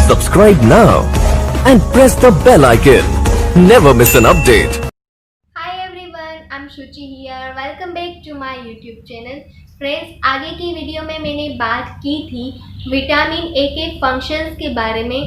Subscribe now and press the bell icon. Never miss an update. Hi everyone, I'm Shuchi here. Welcome back to my YouTube channel. Friends, आगे की video में मैंने बात की थी vitamin A के functions के बारे में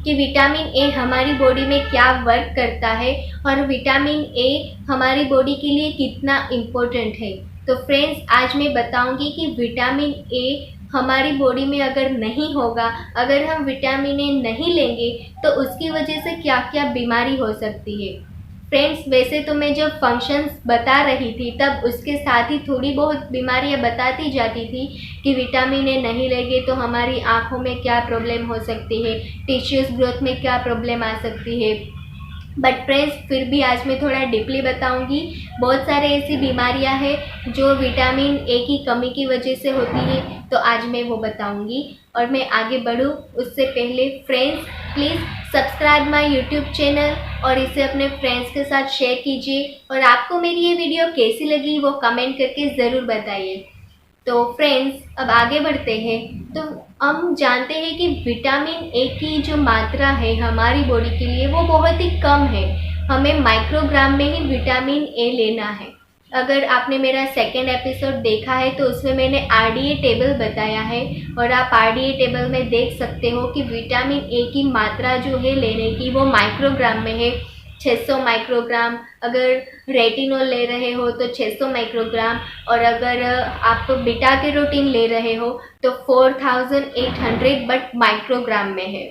कि विटामिन ए हमारी बॉडी में क्या वर्क करता है और विटामिन ए हमारी बॉडी के लिए कितना इम्पोर्टेंट है। तो फ्रेंड्स, आज मैं बताऊंगी कि विटामिन ए हमारी बॉडी में अगर नहीं होगा, अगर हम विटामिन ए नहीं लेंगे तो उसकी वजह से क्या क्या बीमारी हो सकती है। फ्रेंड्स, वैसे तो मैं जब फंक्शंस बता रही थी तब उसके साथ ही थोड़ी बहुत बीमारियां बताती जाती थी कि विटामिन ए नहीं लेंगे तो हमारी आँखों में क्या प्रॉब्लम हो सकती है, टिश्यूज़ ग्रोथ में क्या प्रॉब्लम आ सकती है। बट फ्रेंड्स, फिर भी आज मैं थोड़ा डीपली बताऊंगी। बहुत सारे ऐसी बीमारियां हैं जो विटामिन ए की कमी की वजह से होती है, तो आज मैं वो बताऊंगी। और मैं आगे बढ़ूँ उससे पहले friends, please subscribe my YouTube channel और इसे अपने फ्रेंड्स के साथ शेयर कीजिए। और आपको मेरी ये वीडियो कैसी लगी वो कमेंट करके ज़रूर बताइए। तो फ्रेंड्स, अब आगे बढ़ते हैं। तो हम जानते हैं कि विटामिन ए की जो मात्रा है हमारी बॉडी के लिए वो बहुत ही कम है। हमें माइक्रोग्राम में ही विटामिन ए लेना है। अगर आपने मेरा सेकेंड एपिसोड देखा है तो उसमें मैंने आरडीए टेबल बताया है और आप आरडीए टेबल में देख सकते हो कि विटामिन ए की मात्रा जो है लेने की वो माइक्रोग्राम में है। 600 माइक्रोग्राम, अगर रेटिनॉल ले रहे हो तो 600 माइक्रोग्राम, और अगर आप बीटा कैरोटीन ले रहे हो तो 4800 बट माइक्रोग्राम में है।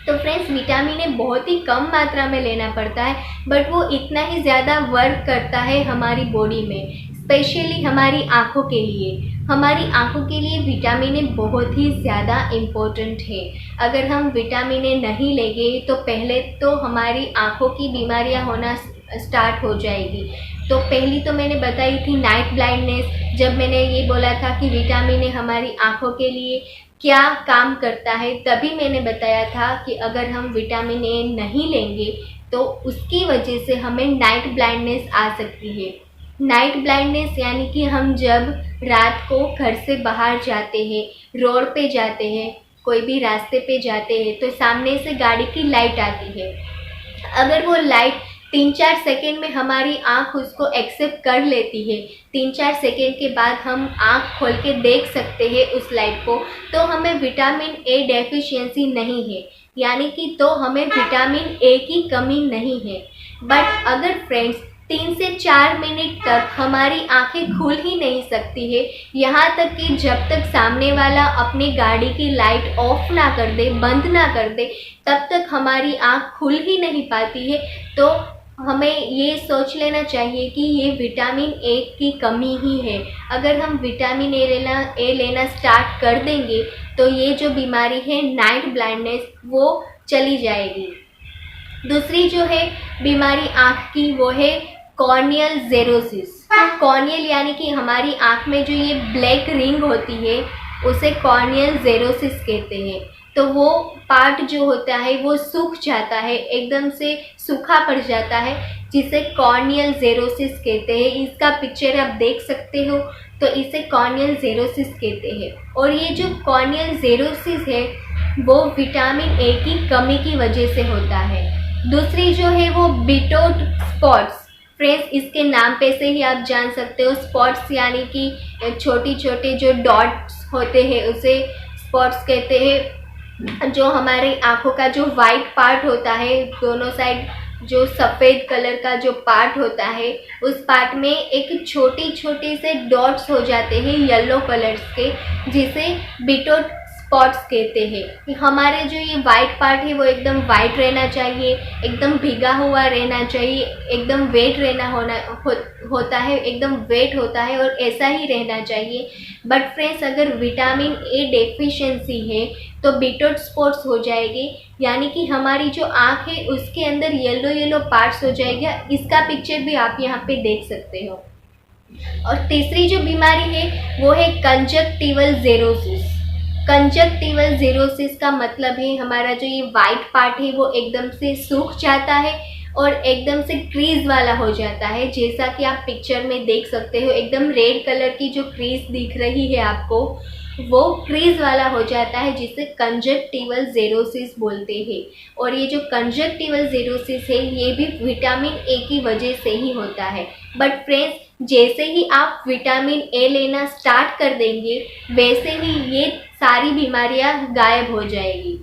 तो फ्रेंड्स, विटामिन ए बहुत ही कम मात्रा में लेना पड़ता है, बट वो इतना ही ज़्यादा वर्क करता है हमारी बॉडी में, स्पेशली हमारी आँखों के लिए। हमारी आँखों के लिए विटामिन ए बहुत ही ज़्यादा इम्पोर्टेंट है। अगर हम विटामिन ए नहीं लेंगे तो पहले तो हमारी आँखों की बीमारियां होना स्टार्ट हो जाएगी। तो पहली तो मैंने बताई थी नाइट ब्लाइंडनेस। जब मैंने ये बोला था कि विटामिन ए हमारी आँखों के लिए क्या काम करता है, तभी मैंने बताया था कि अगर हम विटामिन ए नहीं लेंगे तो उसकी वजह से हमें नाइट ब्लाइंडनेस आ सकती है। नाइट ब्लाइंडनेस यानी कि हम जब रात को घर से बाहर जाते हैं, रोड पे जाते हैं, कोई भी रास्ते पे जाते हैं तो सामने से गाड़ी की लाइट आती है। अगर वो लाइट 3-4 सेकेंड में हमारी आँख उसको एक्सेप्ट कर लेती है, 3-4 सेकेंड के बाद हम आँख खोल के देख सकते हैं उस लाइट को, तो हमें विटामिन ए डेफिशिएंसी नहीं है, यानी कि तो हमें विटामिन ए की कमी नहीं है। बट अगर फ्रेंड्स 3 से 4 मिनट तक हमारी आंखें खुल ही नहीं सकती है, यहाँ तक कि जब तक सामने वाला अपनी गाड़ी की लाइट ऑफ ना कर दे, बंद ना कर दे, तब तक हमारी आंख खुल ही नहीं पाती है। तो हमें ये सोच लेना चाहिए कि ये विटामिन ए की कमी ही है। अगर हम विटामिन ए लेना स्टार्ट कर देंगे तो ये जो बीमारी है नाइट ब्लाइंडनेस वो चली जाएगी। दूसरी जो है बीमारी आँख की वो है कॉर्नियल जेरोसिस। कॉर्नियल यानी कि हमारी आँख में जो ये ब्लैक रिंग होती है उसे कॉर्नियल जेरोसिस कहते हैं। तो वो पार्ट जो होता है वो सूख जाता है, एकदम से सूखा पड़ जाता है, जिसे कॉर्नियल जेरोसिस कहते हैं। इसका पिक्चर आप देख सकते हो, तो इसे कॉर्नियल जेरोसिस कहते हैं। और ये जो कॉर्नियल जेरोसिस है वो विटामिन ए की कमी की वजह से होता है। दूसरी जो है वो बिटोट स्पॉट्स। फ्रेंड्स, इसके नाम पे से ही आप जान सकते हो, स्पॉट्स यानी कि छोटी छोटे जो डॉट्स होते हैं उसे स्पॉट्स कहते हैं। जो हमारी आँखों का जो वाइट पार्ट होता है, दोनों साइड जो सफ़ेद कलर का जो पार्ट होता है, उस पार्ट में एक छोटी छोटी से डॉट्स हो जाते हैं येलो कलर्स के, जिसे बिटोट स्पॉट्स कहते हैं। कि हमारे जो ये वाइट पार्ट है वो एकदम वाइट रहना चाहिए, एकदम भीगा हुआ रहना चाहिए, एकदम वेट रहना होता है, एकदम वेट होता है और ऐसा ही रहना चाहिए। बट फ्रेंड्स, अगर विटामिन ए डेफिशिएंसी है तो बिटोट स्पॉट्स हो जाएगी, यानी कि हमारी जो आँख है उसके अंदर येलो येलो पार्ट्स हो जाएगा। इसका पिक्चर भी आप यहाँ पे देख सकते हो। और तीसरी जो बीमारी है वो है कंजक्टिवल जेरोसिस। कंजक्टिवल जेरोसिस का मतलब है हमारा जो ये वाइट पार्ट है वो एकदम से सूख जाता है और एकदम से क्रीज वाला हो जाता है, जैसा कि आप पिक्चर में देख सकते हो। एकदम रेड कलर की जो क्रीज दिख रही है आपको, वो क्रीज वाला हो जाता है, जिसे कंजक्टिवल जेरोसिस बोलते हैं। और ये जो कंजक्टिवल जेरोसिस है ये भी विटामिन ए की वजह से ही होता है। बट फ्रेंड्स, जैसे ही आप विटामिन ए लेना स्टार्ट कर देंगे वैसे ही ये सारी बीमारियां गायब हो जाएगी।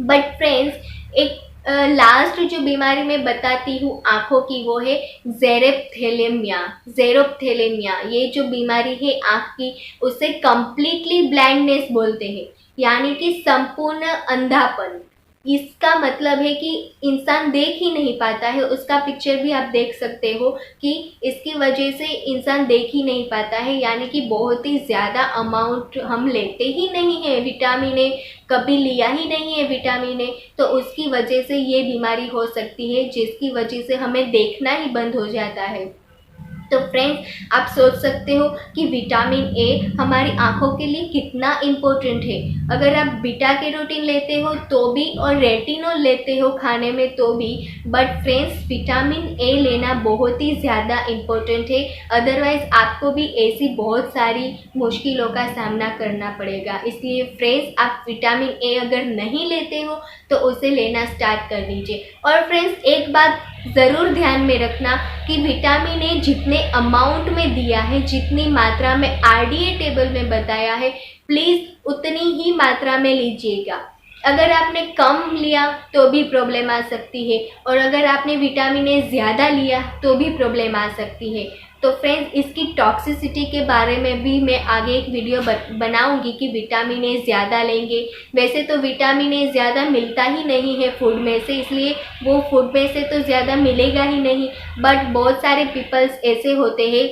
बट फ्रेंड्स, एक लास्ट जो बीमारी मैं बताती हूँ आँखों की, वो है जेरोप्थेलेमिया। जेरोप्थेलेमिया ये जो बीमारी है आँख की, उसे कंप्लीटली ब्लाइंडनेस बोलते हैं, यानी कि संपूर्ण अंधापन। इसका मतलब है कि इंसान देख ही नहीं पाता है। उसका पिक्चर भी आप देख सकते हो कि इसकी वजह से इंसान देख ही नहीं पाता है, यानी कि बहुत ही ज़्यादा अमाउंट हम लेते ही नहीं है विटामिन ए, कभी लिया ही नहीं है विटामिन ए, तो उसकी वजह से ये बीमारी हो सकती है, जिसकी वजह से हमें देखना ही बंद हो जाता है। तो फ्रेंड्स, आप सोच सकते हो कि विटामिन ए हमारी आँखों के लिए कितना इम्पोर्टेंट है। अगर आप बीटा कैरोटीन लेते हो तो भी और रेटिनॉल लेते हो खाने में तो भी, बट फ्रेंड्स विटामिन ए लेना बहुत ही ज़्यादा इम्पोर्टेंट है। अदरवाइज़ आपको भी ऐसी बहुत सारी मुश्किलों का सामना करना पड़ेगा। इसलिए फ्रेंड्स, आप विटामिन ए अगर नहीं लेते हो तो उसे लेना स्टार्ट कर दीजिए। और फ्रेंड्स, एक बात ज़रूर ध्यान में रखना कि विटामिन ए जितने अमाउंट में दिया है, जितनी मात्रा में आरडीए टेबल में बताया है, प्लीज़ उतनी ही मात्रा में लीजिएगा। अगर आपने कम लिया तो भी प्रॉब्लम आ सकती है, और अगर आपने विटामिन ए ज़्यादा लिया तो भी प्रॉब्लम आ सकती है। तो फ्रेंड्स, इसकी टॉक्सिसिटी के बारे में भी मैं आगे एक वीडियो बनाऊंगी कि विटामिन ए ज़्यादा लेंगे। वैसे तो विटामिन ए ज़्यादा मिलता ही नहीं है फूड में से, इसलिए वो फूड में से तो ज़्यादा मिलेगा ही नहीं। बट बहुत सारे पीपल्स ऐसे होते हैं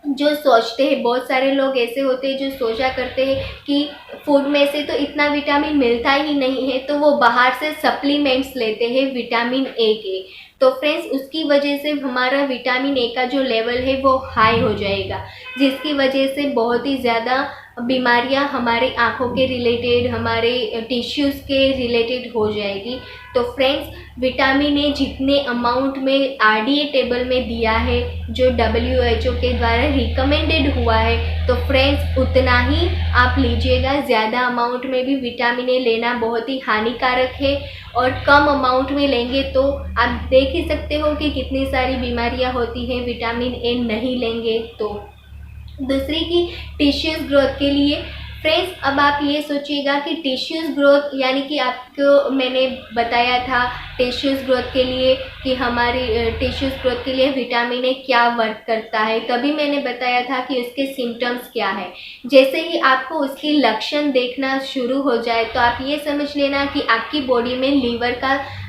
जो सोचते हैं, बहुत सारे लोग ऐसे होते हैं जो सोचा करते हैं कि फूड में से तो इतना विटामिन मिलता ही नहीं है, तो वो बाहर से सप्लीमेंट्स लेते हैं विटामिन ए के। तो फ्रेंड्स, उसकी वजह से हमारा विटामिन ए का जो लेवल है वो हाई हो जाएगा, जिसकी वजह से बहुत ही ज़्यादा बीमारियां हमारे आँखों के रिलेटेड, हमारे टिश्यूज़ के रिलेटेड हो जाएगी। तो फ्रेंड्स, विटामिन ए जितने अमाउंट में आरडीए टेबल में दिया है, जो WHO के द्वारा रिकमेंडेड हुआ है, तो फ्रेंड्स उतना ही आप लीजिएगा। ज़्यादा अमाउंट में भी विटामिन ए लेना बहुत ही हानिकारक है, और कम अमाउंट में लेंगे तो आप देख ही सकते हो कि कितनी सारी बीमारियां होती हैं विटामिन ए नहीं लेंगे तो। दूसरी की टिश्यूज़ ग्रोथ के लिए फ्रेंड्स, अब आप ये सोचिएगा कि टिश्यूज़ ग्रोथ, यानी कि आपको मैंने बताया था टिश्यूज़ ग्रोथ के लिए कि हमारी टिश्यूज़ ग्रोथ के लिए विटामिन ए क्या वर्क करता है, तभी मैंने बताया था कि उसके सिम्टम्स क्या है। जैसे ही आपको उसके लक्षण देखना शुरू हो जाए तो आप ये समझ लेना कि आपकी बॉडी में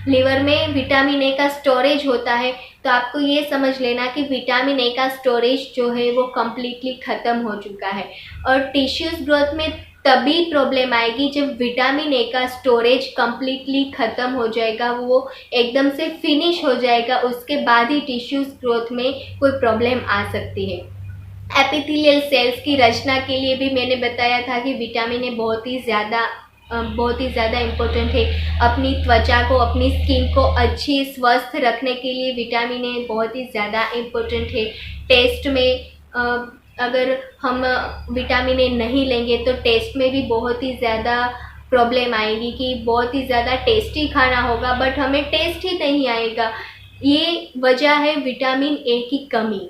लीवर में विटामिन ए का स्टोरेज होता है। तो आपको ये समझ लेना कि विटामिन ए का स्टोरेज जो है वो कम्प्लीटली ख़त्म हो चुका है। और टिश्यूज़ ग्रोथ में तभी प्रॉब्लम आएगी जब विटामिन ए का स्टोरेज कम्प्लीटली ख़त्म हो जाएगा, वो एकदम से फिनिश हो जाएगा, उसके बाद ही टिश्यूज़ ग्रोथ में कोई प्रॉब्लम आ सकती है। एपिथेलियल सेल्स की रचना के लिए भी मैंने बताया था कि विटामिन ए बहुत ही ज़्यादा इम्पोर्टेंट है। अपनी त्वचा को, अपनी स्किन को अच्छी स्वस्थ रखने के लिए विटामिन ए बहुत ही ज़्यादा इम्पोर्टेंट है। टेस्ट में अगर हम विटामिन ए नहीं लेंगे तो टेस्ट में भी बहुत ही ज़्यादा प्रॉब्लम आएगी कि बहुत ही ज़्यादा टेस्टी खाना होगा बट हमें टेस्ट ही नहीं आएगा। ये वजह है विटामिन ए की कमी।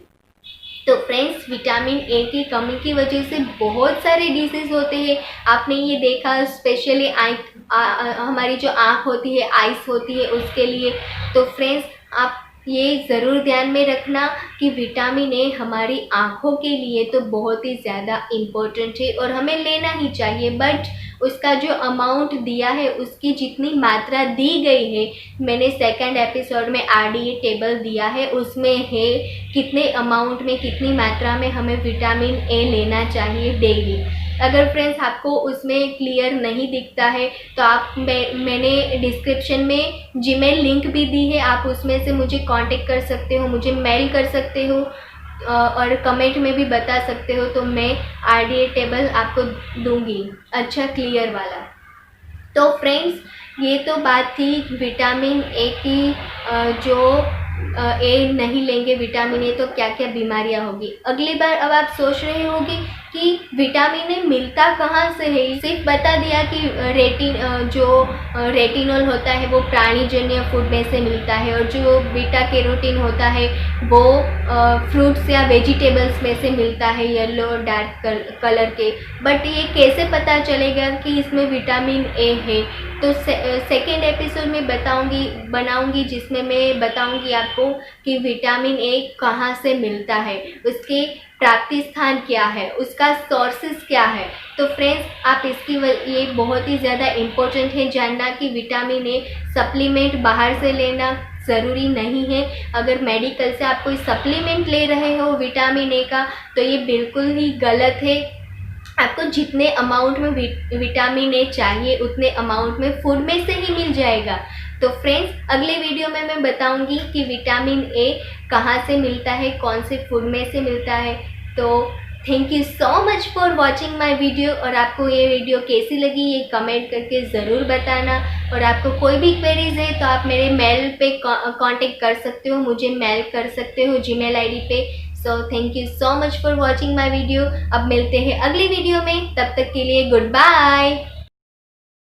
तो फ्रेंड्स, विटामिन ए की कमी की वजह से बहुत सारे डिसीज़ होते हैं। आपने ये देखा, स्पेशली हमारी जो आँख होती है, आइस होती है, उसके लिए। तो फ्रेंड्स, आप ये ज़रूर ध्यान में रखना कि विटामिन ए हमारी आँखों के लिए तो बहुत ही ज़्यादा इम्पोर्टेंट है और हमें लेना ही चाहिए। बट उसका जो अमाउंट दिया है, उसकी जितनी मात्रा दी गई है, मैंने सेकंड एपिसोड में आरडीए टेबल दिया है, उसमें है कितने अमाउंट में, कितनी मात्रा में हमें विटामिन ए लेना चाहिए डेली। अगर फ्रेंड्स आपको उसमें क्लियर नहीं दिखता है तो आप मैंने डिस्क्रिप्शन में जीमेल लिंक भी दी है, आप उसमें से मुझे कांटेक्ट कर सकते हो, मुझे मेल कर सकते हो और कमेंट में भी बता सकते हो, तो मैं आरडीए टेबल आपको दूंगी, अच्छा क्लियर वाला। तो फ्रेंड्स, ये तो बात थी विटामिन ए की। जो ए नहीं लेंगे विटामिन ए तो क्या क्या बीमारियां होगी। अगली बार अब आप सोच रहे होंगे कि विटामिन ए मिलता कहाँ से है। सिर्फ बता दिया कि रेटिनॉल होता है वो प्राणीजन्य फूड में से मिलता है, और जो बीटा कैरोटीन होता है वो फ्रूट्स या वेजिटेबल्स में से मिलता है, येलो और डार्क कलर के। बट ये कैसे पता चलेगा कि इसमें विटामिन ए है? तो सेकेंड एपिसोड में बनाऊंगी जिसमें मैं बताऊंगी आपको कि विटामिन ए कहाँ से मिलता है, उसके प्राप्ति स्थान क्या है, उसका सोर्सेस क्या है। तो फ्रेंड्स, आप ये बहुत ही ज़्यादा इम्पोर्टेंट है जानना कि विटामिन ए सप्लीमेंट बाहर से लेना ज़रूरी नहीं है। अगर मेडिकल से आप कोई सप्लीमेंट ले रहे हो विटामिन ए का, तो ये बिल्कुल ही गलत है। आपको जितने अमाउंट में विटामिन ए चाहिए उतने अमाउंट में फूड में से ही मिल जाएगा। तो फ्रेंड्स, अगले वीडियो में मैं बताऊंगी कि विटामिन ए कहाँ से मिलता है, कौन से फूड में से मिलता है। तो thank you so much for watching my video. और आपको ये वीडियो कैसी लगी ये कमेंट करके ज़रूर बताना। और आपको कोई भी क्वेरीज है तो आप मेरे मेल पे कांटेक्ट कर सकते हो, मुझे मेल कर सकते हो जीमेल आईडी पे। So thank you so much for watching my video. अब मिलते हैं अगली वीडियो में, तब तक के लिए गुड बाय।